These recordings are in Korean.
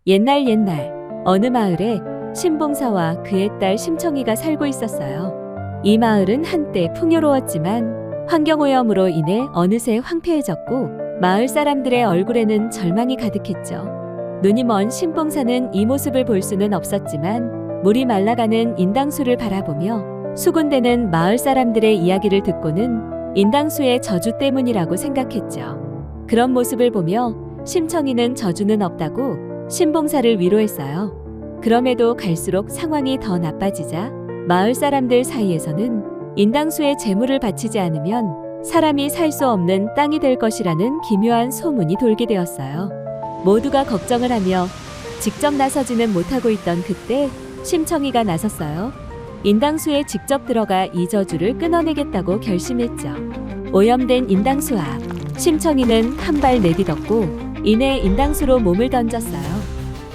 옛날 어느 마을에 신봉사와 그의 딸 심청이가 살고 있었어요. 이 마을은 한때 풍요로웠지만 환경오염으로 인해 어느새 황폐해졌고 마을 사람들의 얼굴에는 절망이 가득했죠. 눈이 먼 신봉사는 이 모습을 볼 수는 없었지만 물이 말라가는 인당수를 바라보며 수군대는 마을 사람들의 이야기를 듣고는 인당수의 저주 때문이라고 생각했죠. 그런 모습을 보며 심청이는 저주는 없다고 신봉사를 위로했어요. 그럼에도 갈수록 상황이 더 나빠지자 마을 사람들 사이에서는 인당수의 제물을 바치지 않으면 사람이 살 수 없는 땅이 될 것이라는 기묘한 소문이 돌게 되었어요. 모두가 걱정을 하며 직접 나서지는 못하고 있던 그때 심청이가 나섰어요. 인당수에 직접 들어가 이 저주를 끊어내겠다고 결심했죠. 오염된 인당수 앞 심청이는 한 발 내딛었고 이내 인당수로 몸을 던졌어요.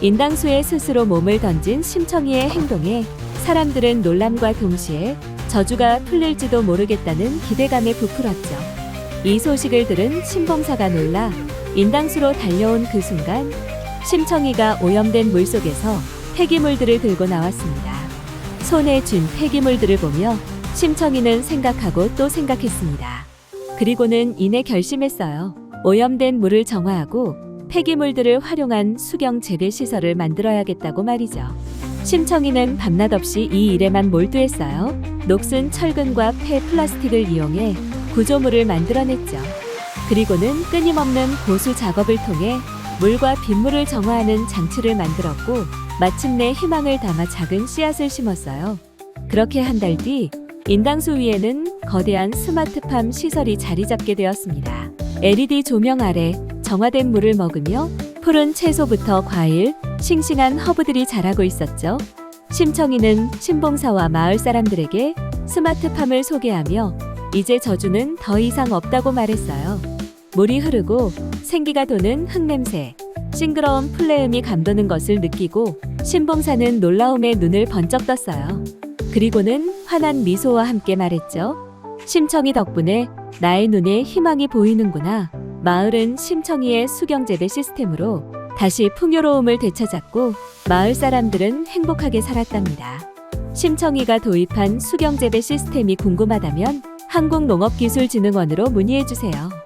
인당수에 스스로 몸을 던진 심청이의 행동에 사람들은 놀람과 동시에 저주가 풀릴지도 모르겠다는 기대감에 부풀었죠. 이 소식을 들은 신봉사가 놀라 인당수로 달려온 그 순간 심청이가 오염된 물속에서 폐기물들을 들고 나왔습니다. 손에 쥔 폐기물들을 보며 심청이는 생각하고 또 생각했습니다. 그리고는 이내 결심했어요. 오염된 물을 정화하고 폐기물들을 활용한 수경 재배 시설을 만들어야겠다고 말이죠. 심청이는 밤낮 없이 이 일에만 몰두했어요. 녹슨 철근과 폐 플라스틱을 이용해 구조물을 만들어냈죠. 그리고는 끊임없는 보수 작업을 통해 물과 빗물을 정화하는 장치를 만들었고 마침내 희망을 담아 작은 씨앗을 심었어요. 그렇게 한 달 뒤 인당수 위에는 거대한 스마트팜 시설이 자리 잡게 되었습니다. LED 조명 아래 정화된 물을 먹으며 푸른 채소부터 과일, 싱싱한 허브들이 자라고 있었죠. 심청이는 신봉사와 마을 사람들에게 스마트팜을 소개하며 이제 저주는 더 이상 없다고 말했어요. 물이 흐르고 생기가 도는 흙냄새, 싱그러운 플레음이 감도는 것을 느끼고 신봉사는 놀라움에 눈을 번쩍 떴어요. 그리고는 환한 미소와 함께 말했죠. 심청이 덕분에 나의 눈에 희망이 보이는구나. 마을은 심청이의 수경재배 시스템으로 다시 풍요로움을 되찾았고 마을 사람들은 행복하게 살았답니다. 심청이가 도입한 수경재배 시스템이 궁금하다면 한국농업기술진흥원으로 문의해주세요.